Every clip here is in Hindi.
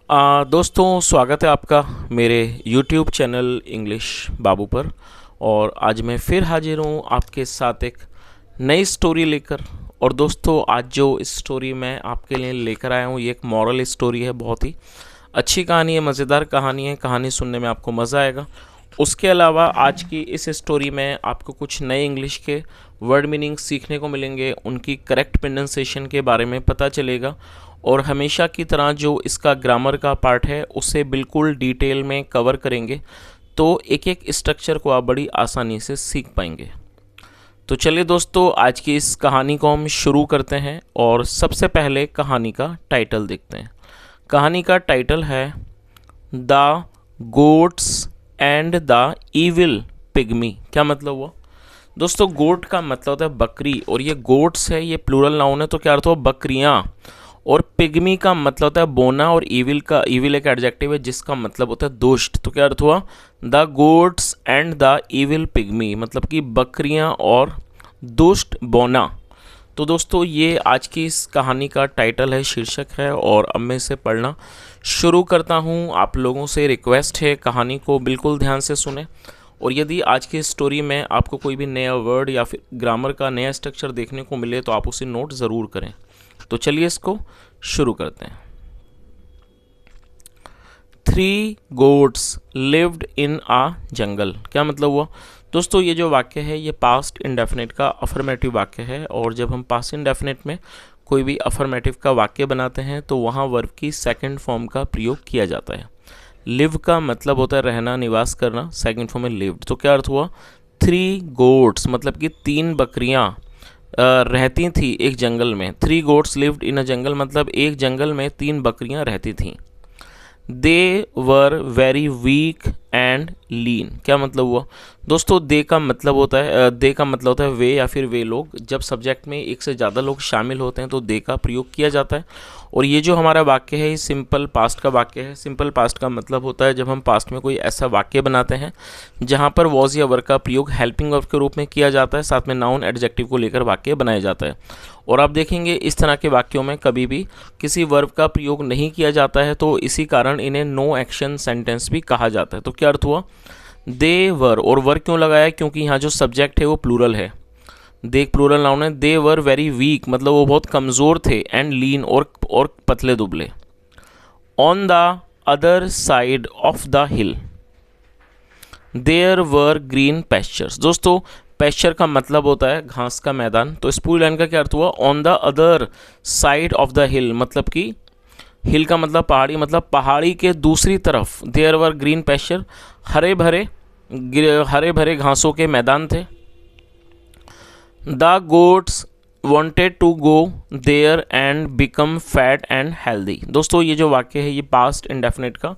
दोस्तों स्वागत है आपका मेरे YouTube चैनल इंग्लिश बाबू पर। और आज मैं फिर हाजिर हूँ आपके साथ एक नई स्टोरी लेकर। और दोस्तों आज जो स्टोरी मैं आपके लिए लेकर आया हूँ ये एक मॉरल स्टोरी है। बहुत ही अच्छी कहानी है, मज़ेदार कहानी है, कहानी सुनने में आपको मज़ा आएगा। उसके अलावा आज की इस स्टोरी में आपको कुछ नए इंग्लिश के वर्ड मीनिंग सीखने को मिलेंगे, उनकी करेक्ट प्रोनाउंसिएशन के बारे में पता चलेगा और हमेशा की तरह जो इसका ग्रामर का पार्ट है उसे बिल्कुल डिटेल में कवर करेंगे, तो एक एक स्ट्रक्चर को आप बड़ी आसानी से सीख पाएंगे। तो चलिए दोस्तों आज की इस कहानी को हम शुरू करते हैं और सबसे पहले कहानी का टाइटल देखते हैं। कहानी का टाइटल है the goats and the evil pygmy. क्या मतलब हुआ दोस्तों? गोट का मतलब होता है बकरी और ये गोट्स है, ये प्लूरल नाउन है, तो क्या अर्थ हुआ? बकरियाँ। और पिग्मी का मतलब होता है बोना और ईविल एक एडजेक्टिव है जिसका मतलब होता है दुष्ट। तो क्या अर्थ हुआ? The goats and the evil pygmy, मतलब कि बकरियां और दुष्ट बोना। तो दोस्तों ये आज की इस कहानी का टाइटल है, शीर्षक है। और अब मैं इसे पढ़ना शुरू करता हूँ। आप लोगों से रिक्वेस्ट है कहानी को बिल्कुल ध्यान से सुने। और यदि आज की स्टोरी में आपको कोई भी नया वर्ड या फिर ग्रामर का नया स्ट्रक्चर देखने को मिले तो आप उसे नोट ज़रूर करें। तो चलिए इसको शुरू करते हैं। 3 goats lived in a jungle। क्या मतलब हुआ दोस्तों? ये जो वाक्य है ये पास्ट इंडेफिनिट का अफर्मेटिव वाक्य है। और जब हम पास्ट इंडेफिनिट में कोई भी अफर्मेटिव का वाक्य बनाते हैं तो वहाँ वर्ब की सेकंड फॉर्म का प्रयोग किया जाता है। लिव का मतलब होता है रहना, निवास करना, सेकंड फॉर्म में लिव्ड। तो क्या अर्थ हुआ? 3 goats मतलब कि 3 बकरियाँ रहती थी एक जंगल में। 3 goats lived in a जंगल मतलब एक जंगल में 3 बकरियां रहती थीं। दे वर वेरी वीक एंड लीन। क्या मतलब हुआ दोस्तों? दे का मतलब होता है वे या फिर वे लोग। जब सब्जेक्ट में एक से ज़्यादा लोग शामिल होते हैं तो दे का प्रयोग किया जाता है। और ये जो हमारा वाक्य है ये सिंपल पास्ट का वाक्य है। सिंपल पास्ट का मतलब होता है जब हम पास्ट में कोई ऐसा वाक्य बनाते हैं जहाँ पर वॉज या वर का प्रयोग हेल्पिंग वर्ब के रूप में किया जाता है, साथ में नाउन एडजेक्टिव को लेकर वाक्य बनाया जाता है। और आप देखेंगे इस तरह के वाक्यों में कभी भी किसी वर्ब का प्रयोग नहीं किया जाता है, तो इसी कारण इन्हें नो एक्शन सेंटेंस भी कहा जाता है। तो क्या अर्थ हुआ? दे वर। और वर क्यों लगाया? क्योंकि यहाँ जो सब्जेक्ट है वो प्लूरल है। दे प्लूरल नाउन है। दे वर वेरी वीक मतलब वो बहुत कमज़ोर थे, एंड लीन और पतले दुबले। On the other side of the hill there were green pastures. दोस्तों पैस्चर का मतलब होता है घास का मैदान। तो इस पूरी लाइन का क्या अर्थ हुआ? On the other side of the हिल मतलब कि हिल का मतलब पहाड़ी, मतलब पहाड़ी के दूसरी तरफ देयर वर ग्रीन पैस्चर हरे भरे घासों के मैदान थे। The goats wanted to go there and become fat and healthy. दोस्तों ये जो वाक्य है ये पास्ट इंडेफिनिट का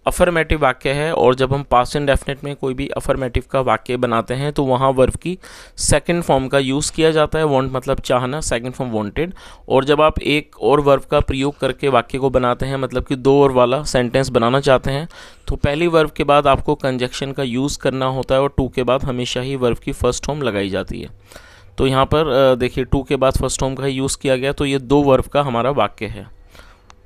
अफर्मेटिव वाक्य है। और जब हम पास्ट इंडेफिनिट में कोई भी अफर्मेटिव का वाक्य बनाते हैं तो वहाँ वर्ब की सेकंड फॉर्म का यूज़ किया जाता है। वांट मतलब चाहना, सेकंड फॉर्म वांटेड। और जब आप एक और वर्ब का प्रयोग करके वाक्य को बनाते हैं, मतलब कि 2 और वाला सेंटेंस बनाना चाहते हैं, तो पहली वर्ब के बाद आपको कंजक्शन का यूज़ करना होता है और टू के बाद हमेशा ही वर्ब की फर्स्ट फॉर्म लगाई जाती है। तो यहाँ पर देखिए 2 के बाद फर्स्ट फॉर्म का यूज़ किया गया, तो ये 2 वर्ब का हमारा वाक्य है।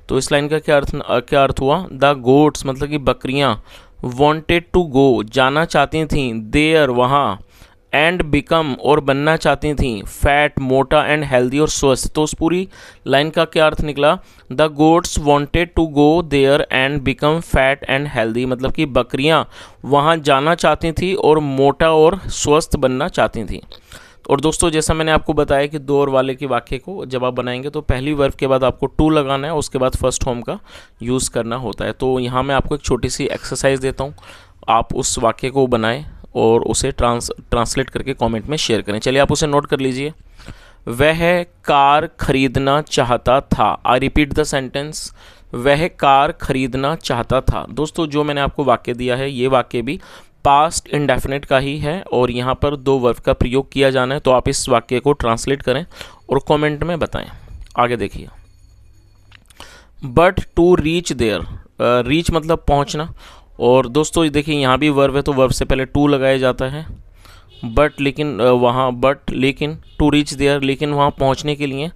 तो इस लाइन का क्या अर्थ हुआ? द गोट्स मतलब कि बकरियाँ वांटेड टू गो जाना चाहती थीं, देयर वहाँ, एंड बिकम और बनना चाहती थीं, फैट मोटा, एंड हेल्दी और स्वस्थ। तो उस पूरी लाइन का क्या अर्थ निकला? The goats wanted to go there and become fat and healthy मतलब कि बकरियाँ वहाँ जाना चाहती थी और मोटा और स्वस्थ बनना चाहती थीं। और दोस्तों जैसा मैंने आपको बताया कि 2 और वाले के वाक्य को जब आप बनाएंगे तो पहली वर्ब के बाद आपको टू लगाना है, उसके बाद फर्स्ट फॉर्म का यूज़ करना होता है। तो यहाँ मैं आपको एक छोटी सी एक्सरसाइज देता हूँ, आप उस वाक्य को बनाएं और उसे ट्रांसलेट करके कमेंट में शेयर करें। चलिए आप उसे नोट कर लीजिए। वह कार खरीदना चाहता था। आई रिपीट द सेंटेंस, वह कार खरीदना चाहता था। दोस्तों जो मैंने आपको वाक्य दिया है ये वाक्य भी पास्ट इंडेफिनिट का ही है और यहाँ पर 2 वर्ब का प्रयोग किया जाना है। तो आप इस वाक्य को ट्रांसलेट करें और कमेंट में बताएं। आगे देखिए। But to reach there, reach मतलब पहुँचना। और दोस्तों देखिए यहाँ भी वर्ब है तो वर्ब से पहले टू लगाया जाता है। बट लेकिन टू रीच देयर लेकिन वहाँ पहुँचने के लिए।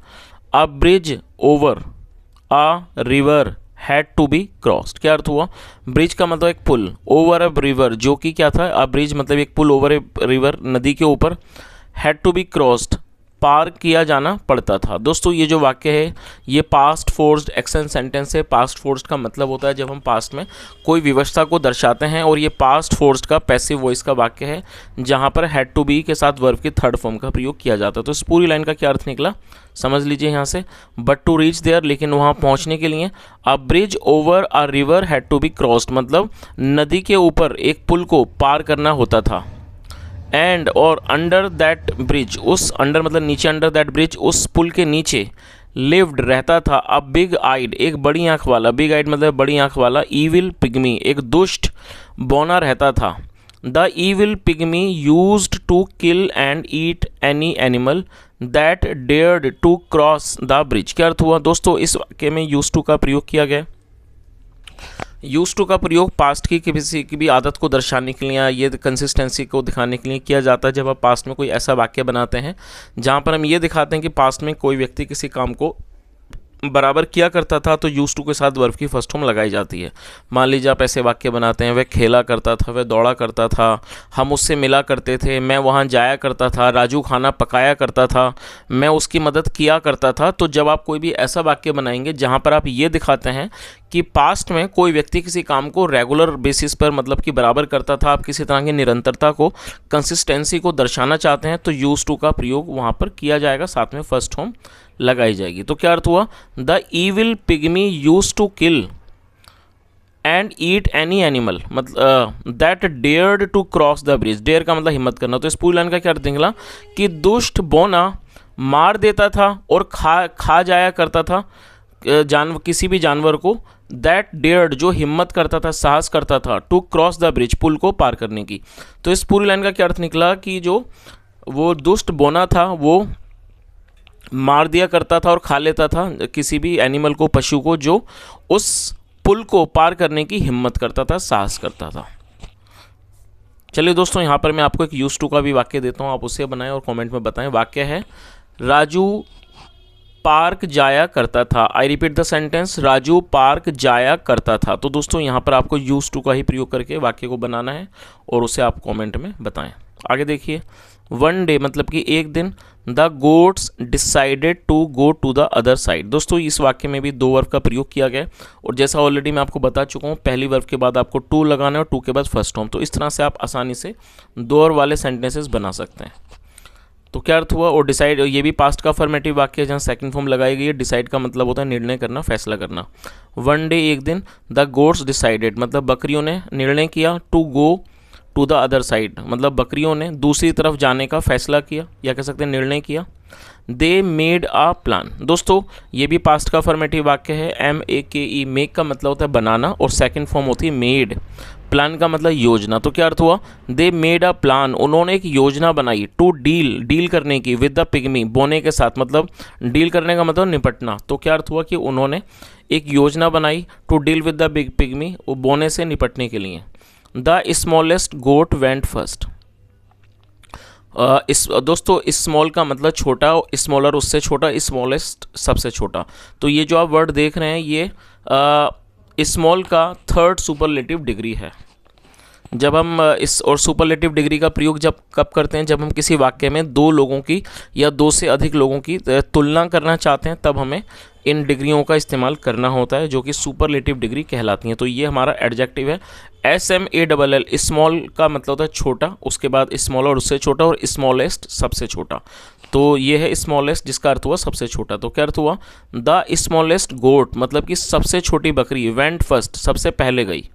A bridge over a river had to be crossed. क्या अर्थ हुआ? ब्रिज का मतलब एक पुल, ओवर अ रिवर, जो कि क्या था? अ ब्रिज मतलब एक पुल ओवर ए रिवर, नदी के ऊपर, हैड टू बी क्रॉस्ड, पार किया जाना पड़ता था। दोस्तों ये जो वाक्य है ये पास्ट फोर्स्ड एक्शन सेंटेंस है। पास्ट फोर्स्ड का मतलब होता है जब हम पास्ट में कोई व्यवस्था को दर्शाते हैं, और ये पास्ट फोर्स्ड का पैसिव वॉइस का वाक्य है जहाँ पर हैड टू बी के साथ वर्ब की थर्ड फॉर्म का प्रयोग किया जाता है। तो इस पूरी लाइन का क्या अर्थ निकला समझ लीजिए यहाँ से। बट टू रीच देयर, लेकिन वहाँ पहुँचने के लिए, a bridge over a river had to be crossed, मतलब नदी के ऊपर एक पुल को पार करना होता था। एंड और अंडर दैट ब्रिज, उस अंडर मतलब नीचे, अंडर दैट ब्रिज उस पुल के नीचे, लिव्ड रहता था, अ बिग आइड एक बड़ी आंख वाला, बिग आइड मतलब बड़ी आंख वाला, ईविल पिग्मी एक दुष्ट बौना रहता था। The evil pygmy used to kill and eat any animal that dared to cross the bridge. क्या अर्थ हुआ? दोस्तों इस वाक्य में यूज टू का प्रयोग किया गया। यूज टू का प्रयोग पास्ट की किसी की भी आदत को दर्शाने के लिए या ये कंसिस्टेंसी को दिखाने के लिए किया जाता है जब आप पास्ट में कोई ऐसा वाक्य बनाते हैं जहाँ पर हम ये दिखाते हैं कि पास्ट में कोई व्यक्ति किसी काम को बराबर किया करता था, तो यूज टू के साथ वर्ब की फर्स्ट फॉर्म लगाई जाती है। मान लीजिए आप ऐसे वाक्य बनाते हैं, वह खेला करता था, वह दौड़ा करता था, हम उससे मिला करते थे, मैं वहाँ जाया करता था, राजू खाना पकाया करता था, मैं उसकी मदद किया करता था। तो जब आप कोई भी ऐसा वाक्य बनाएंगे जहाँ पर आप ये दिखाते हैं कि पास्ट में कोई व्यक्ति किसी काम को रेगुलर बेसिस पर मतलब कि बराबर करता था, आप किसी तरह की निरंतरता को, कंसिस्टेंसी को दर्शाना चाहते हैं, तो यूज टू का प्रयोग वहाँ पर किया जाएगा, साथ में फर्स्ट फॉर्म लगाई जाएगी। तो क्या अर्थ हुआ? The evil pygmy use to kill and eat any animal मतलब that dared to cross the bridge. Dare का मतलब हिम्मत करना। तो इस पूरी लाइन का क्या अर्थ निकला कि दुष्ट बौना मार देता था और खा जाया करता था किसी भी जानवर को, दैट डेयर्ड जो हिम्मत करता था, साहस करता था, टू क्रॉस द ब्रिज पुल को पार करने की। तो इस पूरी लाइन का क्या अर्थ निकला कि जो वो दुष्ट बौना था वो मार दिया करता था और खा लेता था किसी भी एनिमल को, पशु को, जो उस पुल को पार करने की हिम्मत करता था, साहस करता था। चलिए दोस्तों यहाँ पर मैं आपको एक यूज टू का भी वाक्य देता हूँ, आप उसे बनाएं और कमेंट में बताएं। वाक्य है राजू पार्क जाया करता था। I repeat the sentence, Raju park जाया करता था। तो दोस्तों यहाँ पर आपको यूज टू का ही प्रयोग करके वाक्य को बनाना है और उसे आप कमेंट में बताएं। आगे देखिए, वन डे मतलब कि एक दिन, the goats decided to go to the other side. दोस्तों इस वाक्य में भी दो वर्ब का प्रयोग किया गया और जैसा ऑलरेडी मैं आपको बता चुका हूँ, पहली वर्ब के बाद आपको टू लगाना है और टू के बाद फर्स्ट फॉर्म। तो इस तरह से आप आसानी से दो और वाले सेंटेंसेस बना सकते हैं। तो क्या अर्थ हुआ? और डिसाइड, ये भी पास्ट का फॉर्मेटिव वाक्य है जहाँ सेकंड फॉर्म लगाई गई है। डिसाइड का मतलब होता है निर्णय करना, फैसला करना। वन डे एक दिन, द गोट्स डिसाइडेड मतलब बकरियों ने निर्णय किया, to go to the other side मतलब बकरियों ने दूसरी तरफ जाने का फैसला किया या कह सकते हैं निर्णय किया। They made a plan. दोस्तों ये भी पास्ट का फॉर्मेटिव वाक्य है। MEAKE, मेक का मतलब होता है बनाना और सेकंड फॉर्म होती है मेड। प्लान का मतलब योजना। तो क्या अर्थ हुआ? दे मेड अ प्लान, उन्होंने एक योजना बनाई, टू डील करने की, विद द पिग्मी बोने के साथ, मतलब डील करने का मतलब निपटना। तो क्या अर्थ हुआ कि उन्होंने एक योजना बनाई, to deal with the big pygmy, वो बोने से निपटने के लिए। The smallest goat went first. दोस्तों स्मॉल का मतलब छोटा, स्मॉलर उससे छोटा, स्मॉलेस्ट सबसे छोटा। तो ये जो आप वर्ड देख रहे हैं ये स्मॉल का थर्ड सुपरलेटिव डिग्री है। जब हम इस और सुपरलेटिव डिग्री का प्रयोग कब करते हैं? जब हम किसी वाक्य में दो लोगों की या दो से अधिक लोगों की तुलना करना चाहते हैं, तब हमें इन डिग्रियों का इस्तेमाल करना होता है जो कि सुपरलेटिव डिग्री कहलाती हैं। तो ये हमारा एडजेक्टिव है SMALL। स्मॉल का मतलब होता है छोटा, उसके बाद स्मॉलर उससे छोटा और स्मॉलेस्ट सबसे छोटा। तो ये है स्मॉलेस्ट जिसका अर्थ हुआ सबसे छोटा। तो क्या अर्थ हुआ? द स्मॉलेस्ट गोट मतलब कि सबसे छोटी बकरी, वेंट फर्स्ट सबसे पहले गई।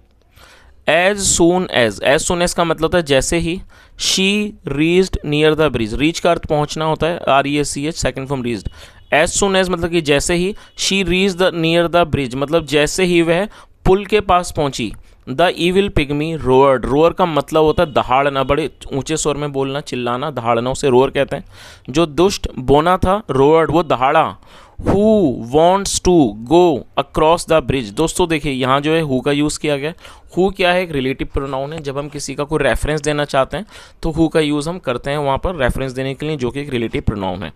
एज सुन एज का मतलब होता है जैसे ही। She reached near the bridge, reach का अर्थ पहुंचना होता है, REACH second from reached. As soon as मतलब कि जैसे ही। She reached the near the bridge मतलब जैसे ही वह पुल के पास पहुंची। The evil pygmy roared, roar का मतलब होता है दहाड़ना, बड़े ऊंचे स्वर में बोलना, चिल्लाना, दहाड़ना, उसे रोअर कहते हैं। जो दुष्ट बोना था रोअर्ड वो दहाड़ा, who wants to go across the bridge. दोस्तों देखिए यहाँ जो है हु का यूज़ किया गया। हु क्या है, एक रिलेटिव प्रोनाउन है। जब हम किसी का कोई रेफरेंस देना चाहते हैं तो हु का यूज़ हम करते हैं वहाँ पर रेफरेंस देने के लिए, जो कि एक रिलेटिव प्रोनाउन है।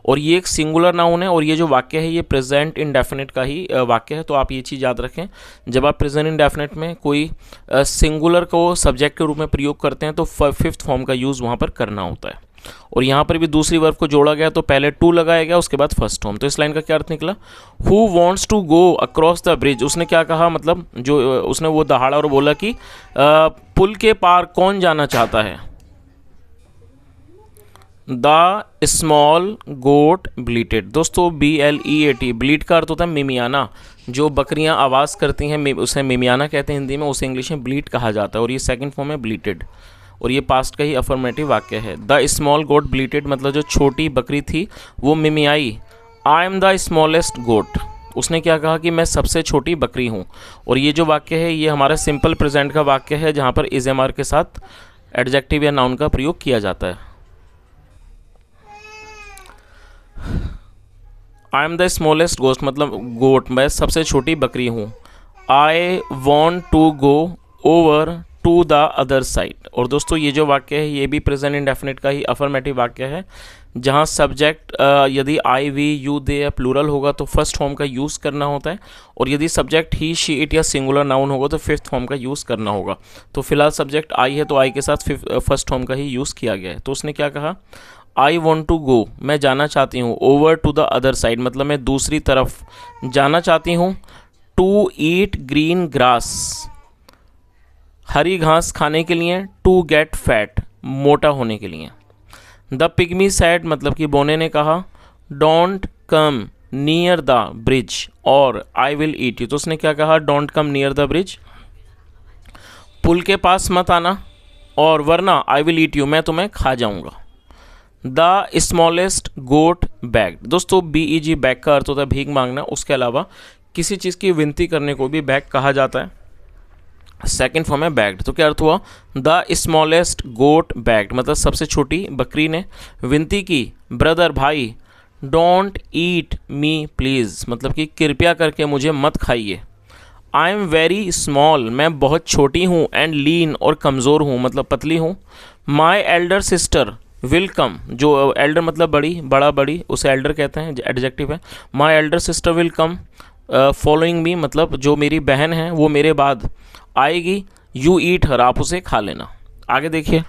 और ये एक सिंगुलर नाउन है, और ये जो वाक्य है ये प्रेजेंट इंडेफिनिट का ही वाक्य है। तो आप ये चीज़ याद रखें, जब आप प्रेजेंट इंडेफिनिट में कोई सिंगुलर को सब्जेक्ट के रूप में प्रयोग करते हैं तो फिफ्थ फॉर्म का यूज़ वहाँ पर करना होता है। और यहाँ पर भी दूसरी वर्ब को जोड़ा गया तो पहले टू लगाया गया, उसके बाद फर्स्ट फॉर्म। तो इस लाइन का क्या अर्थ निकला, who wants to go across the bridge. उसने क्या कहा, मतलब जो उसने वो दहाड़ा और बोला कि पुल के पार कौन जाना चाहता है। द स्मॉल गोट ब्लीटेड। दोस्तों BLEAT, ब्लीट का अर्थ होता है मिमियाना। जो बकरियां आवाज़ करती हैं उसे मिमियाना कहते हैं हिंदी में, उसे इंग्लिश में ब्लीट कहा जाता है। और ये सेकंड फॉर्म है ब्लीटेड, और ये पास्ट का ही अफर्मेटिव वाक्य है। द स्मॉल गोट ब्लीटेड मतलब जो छोटी बकरी थी वो मिमियाई। आई एम द स्मॉलेस्ट गोट। उसने क्या कहा कि मैं सबसे छोटी बकरी हूँ। और ये जो वाक्य है ये हमारा सिंपल प्रेजेंट का वाक्य है, जहाँ पर इज एम आर के साथ एडजेक्टिव या नाउन का प्रयोग किया जाता है। I am the smallest ghost मतलब गोट, मैं सबसे छोटी बकरी हूँ। I want to go over to the other side. और दोस्तों ये जो वाक्य है ये भी प्रेजेंट इंडेफिनिट का ही अफर्मेटिव वाक्य है, जहाँ सब्जेक्ट यदि आई वी यू दे या प्लूरल होगा तो फर्स्ट फॉर्म का यूज़ करना होता है, और यदि सब्जेक्ट ही शी इट या सिंगुलर नाउन होगा तो फिफ्थ फॉर्म का यूज़ करना होगा। तो फिलहाल सब्जेक्ट आई है तो आई के साथ फर्स्ट फॉर्म का ही यूज़ किया गया है। तो उसने क्या कहा, आई वॉन्ट टू गो, मैं जाना चाहती हूँ, over to the other side मतलब मैं दूसरी तरफ जाना चाहती हूँ। टू ईट ग्रीन ग्रास, हरी घास खाने के लिए। टू गेट फैट, मोटा होने के लिए। द पिग्मी सैड मतलब कि बोने ने कहा, don't come near the bridge और आई विल ईट यू। तो उसने क्या कहा, don't come near the bridge, पुल के पास मत आना, और वरना आई विल ईट यू, मैं तुम्हें खा जाऊंगा। The smallest goat beg. दोस्तों BEG बैग का अर्थ होता है भीख मांगना। उसके अलावा किसी चीज़ की विनती करने को भी बैग कहा जाता है। सेकेंड फॉर्म है बैग्ड। तो क्या अर्थ हुआ, द स्मॉलेस्ट गोट बैग्ड मतलब सबसे छोटी बकरी ने विनती की, ब्रदर भाई, डोंट ईट मी प्लीज़ मतलब कि कृपया करके मुझे मत खाइए। आई एम वेरी स्मॉल, मैं बहुत छोटी हूँ, एंड लीन और कमज़ोर हूँ मतलब पतली हूँ। My elder sister will come, जो एल्डर मतलब बड़ी, बड़ा बड़ी, उसे एल्डर कहते हैं, एडजेक्टिव है। My elder sister will come following me मतलब जो मेरी बहन है वो मेरे बाद आएगी। यू ईट हर, आप उसे खा लेना। आगे देखिए,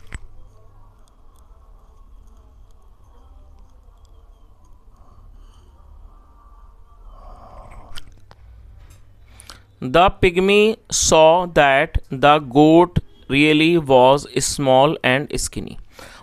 the pygmy saw that the goat really was small and skinny.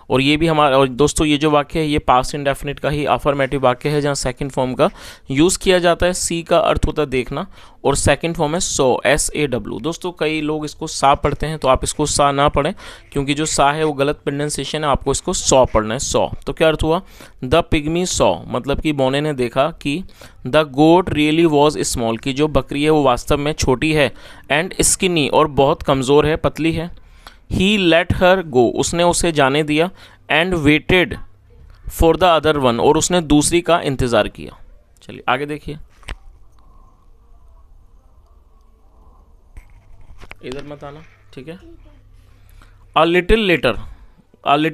और ये भी हमारा, और दोस्तों ये जो वाक्य है ये पास्ट इंडेफिनिट का ही अफर्मेटिव वाक्य है, जहाँ सेकंड फॉर्म का यूज़ किया जाता है। सी का अर्थ होता है देखना, और सेकंड फॉर्म है सो, SAW। दोस्तों कई लोग इसको सा पढ़ते हैं, तो आप इसको सा ना पढ़ें, क्योंकि जो सा है वो गलत प्रोनाउंसिएशन है, आपको इसको सॉ पढ़ना है, सॉ। तो क्या अर्थ हुआ, द पिग्मी सॉ मतलब कि बोने ने देखा कि the goat really was small की जो बकरी है वो वास्तव में छोटी है, एंड स्किनी और बहुत कमज़ोर है, पतली है। ही लेट हर गो उसने उसे जाने दिया, and waited for the other one और उसने दूसरी का इंतज़ार किया। चलिए आगे देखिए, इधर मत आना, ठीक है। अ लिटिल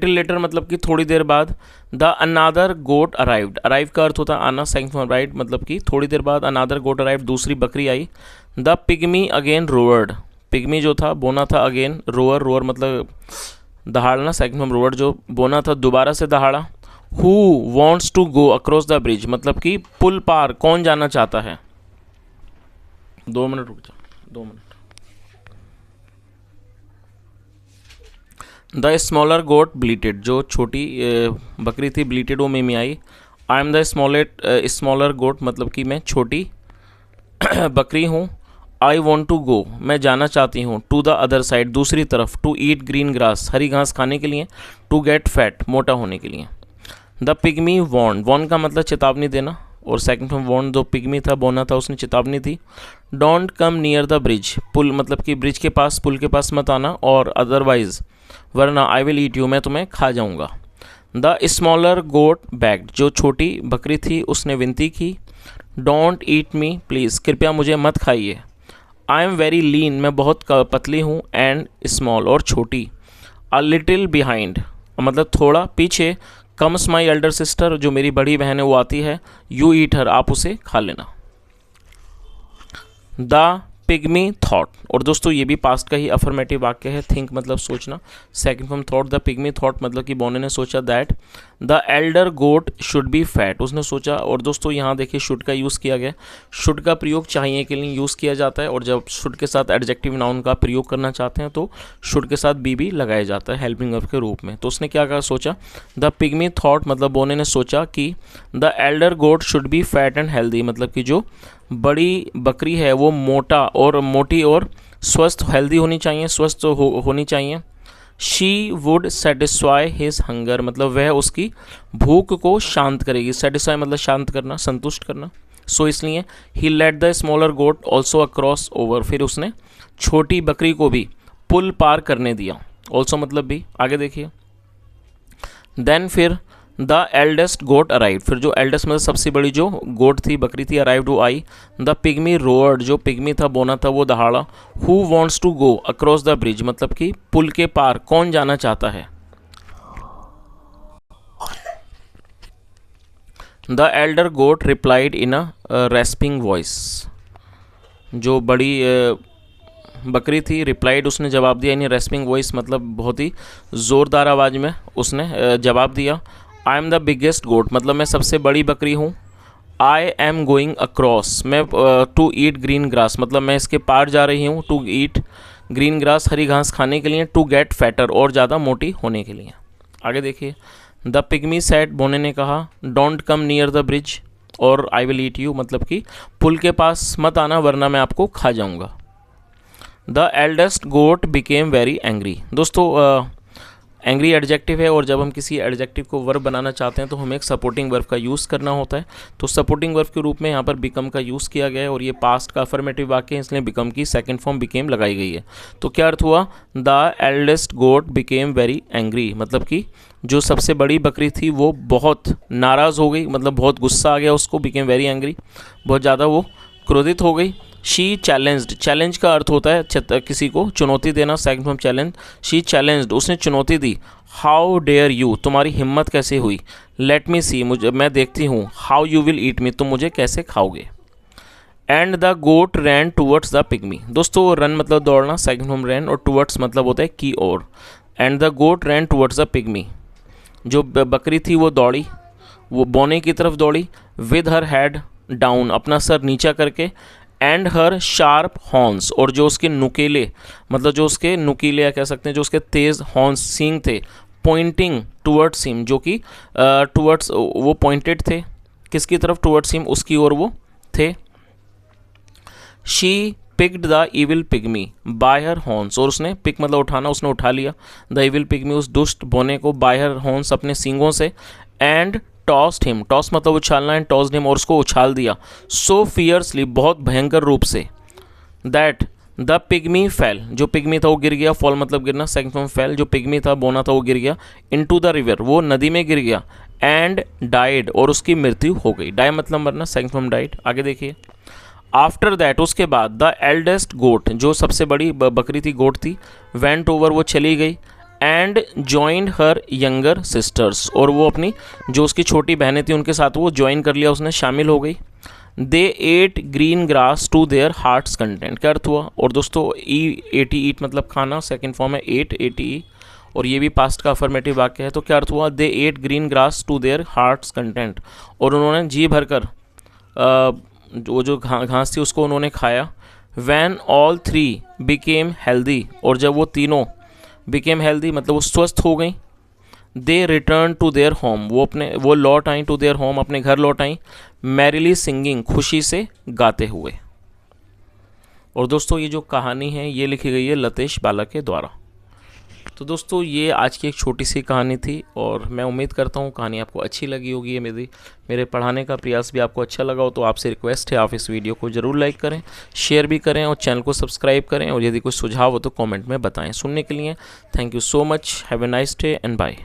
लेटर मतलब कि थोड़ी देर बाद। The another goat arrived, arrive का अर्थ होता है आना, सेकंड फॉर्म राइट मतलब कि थोड़ी देर बाद। अनादर गोट अराइव्ड दूसरी बकरी आई। द पिग्मी अगेन रोअर्ड, पिग्मी जो था बोना था, अगेन रोअर मतलब दहाड़ना, सेकंड फॉर्म रोअर्ड जो बोना था दोबारा से दहाड़ा। Who wants to go across the bridge मतलब कि पुल पार कौन जाना चाहता है। 2 मिनट रुक जा, 2 मिनट। द स्मॉलर गोट ब्लीटेड, जो छोटी बकरी थी ब्लीटेड वो में आई। आई एम द स्मॉलर गोट मतलब कि मैं छोटी बकरी हूँ। आई वॉन्ट टू गो मैं जाना चाहती हूँ। टू द अदर साइड दूसरी तरफ। टू ईट ग्रीन ग्रास हरी घास खाने के लिए। टू गेट फैट मोटा होने के लिए। द पिग्मी वॉन्ट का मतलब चेतावनी देना, और सेकंड फॉर्म वॉन्ट जो पिग्मी था बोना था उसने चेतावनी दी। Don't come near the bridge पुल मतलब कि ब्रिज के पास पुल के पास मत आना, और अदरवाइज वरना आई विल ईट यू मैं तुम्हें खा जाऊँगा। द स्मॉलर गोट बैग्ड जो छोटी बकरी थी उसने विनती की। डोंट ईट मी प्लीज़, कृपया मुझे मत खाइए। आई एम वेरी लीन, मैं बहुत पतली हूँ, एंड स्मॉल और छोटी। अ लिटिल बिहाइंड, मतलब थोड़ा पीछे। कम्स माई एल्डर सिस्टर, जो मेरी बड़ी बहन है वो आती है। यू ईट हर, आप उसे खा लेना। द पिग्मी थॉट, और दोस्तों ये भी पास्ट का ही अफर्मेटिव वाक्य है। थिंक मतलब सोचना, second form thought. The pygmy thought मतलब कि बोने ने सोचा that the elder goat should be fat, उसने सोचा। और दोस्तों यहाँ देखिए शुड का यूज़ किया गया। शुड का प्रयोग चाहिए के लिए यूज़ किया जाता है, और जब शुड के साथ एडजेक्टिव नाउन का प्रयोग करना चाहते हैं तो शुड के साथ बी लगाया जाता है हेल्पिंग वर्ब के रूप में। तो उसने क्या कहा, सोचा। द पिग्मी थॉट मतलब बोने ने सोचा कि the elder goat should be fat and healthy, मतलब कि जो बड़ी बकरी है वो मोटी और स्वस्थ, हेल्दी होनी चाहिए, स्वस्थ होनी चाहिए। She would satisfy his hunger, मतलब वह उसकी भूख को शांत करेगी। सेटिस्फाई मतलब शांत करना, संतुष्ट करना। सो इसलिए ही let the smaller goat also across over, फिर उसने छोटी बकरी को भी पुल पार करने दिया। ऑल्सो मतलब भी, आगे देखिए। देन फिर द एल्डेस्ट गोट अराइव, फिर जो एल्डेस्ट मतलब सबसे बड़ी जो गोट थी, बकरी थी, अराइव वो आई। द पिग्मी रोअर्ड, जो पिग्मी था, बोना था, वो दहाड़ा। Who wants to go across the bridge, मतलब कि पुल के पार कौन जाना चाहता है। The elder goat replied in a rasping voice, जो बड़ी बकरी थी, रिप्लाइड उसने जवाब दिया, यानी रेस्पिंग वॉइस मतलब बहुत ही ज़ोरदार आवाज़ में उसने जवाब दिया। आई एम द बिगेस्ट गोट, मतलब मैं सबसे बड़ी बकरी हूँ। आई एम गोइंग अक्रॉस, मैं टू ईट ग्रीन ग्रास, मतलब मैं इसके पार जा रही हूँ। टू ईट ग्रीन ग्रास, हरी घास खाने के लिए। टू गेट फैटर, और ज़्यादा मोटी होने के लिए। आगे देखिए। द पिग्मी सेड, बोने ने कहा, don't come near the bridge और आई विल ईट यू, मतलब कि पुल के पास मत आना वरना मैं आपको खा जाऊँगा। The eldest goat became very angry, दोस्तों एंग्री एडजेक्टिव है, और जब हम किसी एडजेक्टिव को वर्ब बनाना चाहते हैं तो हमें एक सपोर्टिंग वर्ब का यूज़ करना होता है। तो सपोर्टिंग वर्ब के रूप में यहाँ पर बिकम का यूज़ किया गया है, और ये पास्ट का अफर्मेटिव वाक्य है, इसलिए बिकम की सेकंड फॉर्म बिकेम लगाई गई है। तो क्या अर्थ हुआ, the eldest goat became very angry, मतलब कि जो सबसे बड़ी बकरी थी वो बहुत नाराज़ हो गई, मतलब बहुत गुस्सा आ गया उसको। बिकेम वेरी एंग्री, बहुत ज़्यादा वो क्रोधित हो गई। शी चैलेंज्ड, चैलेंज का अर्थ होता है किसी को चुनौती देना, second form challenge. She challenged, उसने चुनौती दी। हाउ डेयर यू, तुम्हारी हिम्मत कैसे हुई। लेट मी सी, मुझे मैं देखती हूँ। How you will eat me, तुम मुझे कैसे खाओगे। And the goat ran towards the pygmy, दोस्तों रन मतलब दौड़ना, सेकंड फॉर्म रैन, और टूवर्ड्स मतलब होता है की ओर। And the goat ran towards the pygmy, जो बकरी थी वो दौड़ी, वो बोने की तरफ दौड़ी। विद हर हेड डाउन, अपना सर नीचा करके। एंड हर शार्प हॉर्न्स, और जो उसके नुकीले, मतलब जो उसके नुकीले या कह सकते हैं जो उसके तेज हॉर्न्स, सींग थे। पॉइंटिंग टूवर्ड्स हिम, जो कि टूवर्ड्स वो पॉइंटेड थे, किसकी तरफ, टूवर्ड्स हिम, उसकी ओर वो थे। She picked the evil pygmy bye her horns, और उसने पिक मतलब उठाना, उसने उठा लिया द इविल पिग्मी, उस दुष्ट बोने को, बाय हर हॉर्न्स, अपने सींगों से। एंड टॉस्ड हिम, टॉस मतलब उछालना, एंड टॉस्ड हिम, और उसको उछाल दिया। सो फियर्सली, बहुत भयंकर रूप से। दैट द पिग्मी फेल, जो पिग्मी था वो गिर गया। फॉल मतलब गिरना, सेकंड फॉर्म फेल, जो पिग्मी था, बोना था, वो गिर गया। इनटू द रिवर, वो नदी में गिर गया। एंड डाइड, और उसकी मृत्यु हो गई। डाई मतलब मरना, सेकंड फॉर्म डाइड। आगे देखिए। आफ्टर दैट, उसके बाद, द एल्डेस्ट गोट, जो सबसे बड़ी बकरी थी, गोट थी, वेंट ओवर, वो चली गई। And joined her younger sisters, और वो अपनी जो उसकी छोटी बहनें थी उनके साथ वो ज्वाइन कर लिया, उसने शामिल हो गई। They ate green grass to their heart's content, क्या अर्थ हुआ। और दोस्तों ईट मतलब खाना, सेकंड फॉर्म है एट, और ये भी पास्ट का अफर्मेटिव वाक्य है। तो क्या अर्थ हुआ, they ate green grass to their heart's content, और उन्होंने जी भरकर जो घास थी उसको उन्होंने खाया। When all three became healthy, और जब वो तीनों बिकेम हेल्दी मतलब वो स्वस्थ हो गई। दे रिटर्न टू देयर होम, वो लौट आई, टू देयर होम, अपने घर लौट आई। मैरिली सिंगिंग, खुशी से गाते हुए। और दोस्तों ये जो कहानी है ये लिखी गई है लतेश बाला के द्वारा। तो दोस्तों ये आज की एक छोटी सी कहानी थी, और मैं उम्मीद करता हूँ कहानी आपको अच्छी लगी होगी। मेरे पढ़ाने का प्रयास भी आपको अच्छा लगा हो तो आपसे रिक्वेस्ट है आप इस वीडियो को ज़रूर लाइक करें, शेयर भी करें, और चैनल को सब्सक्राइब करें, और यदि कोई सुझाव हो तो कमेंट में बताएं। सुनने के लिए thank you so much. Have a nice day and bye.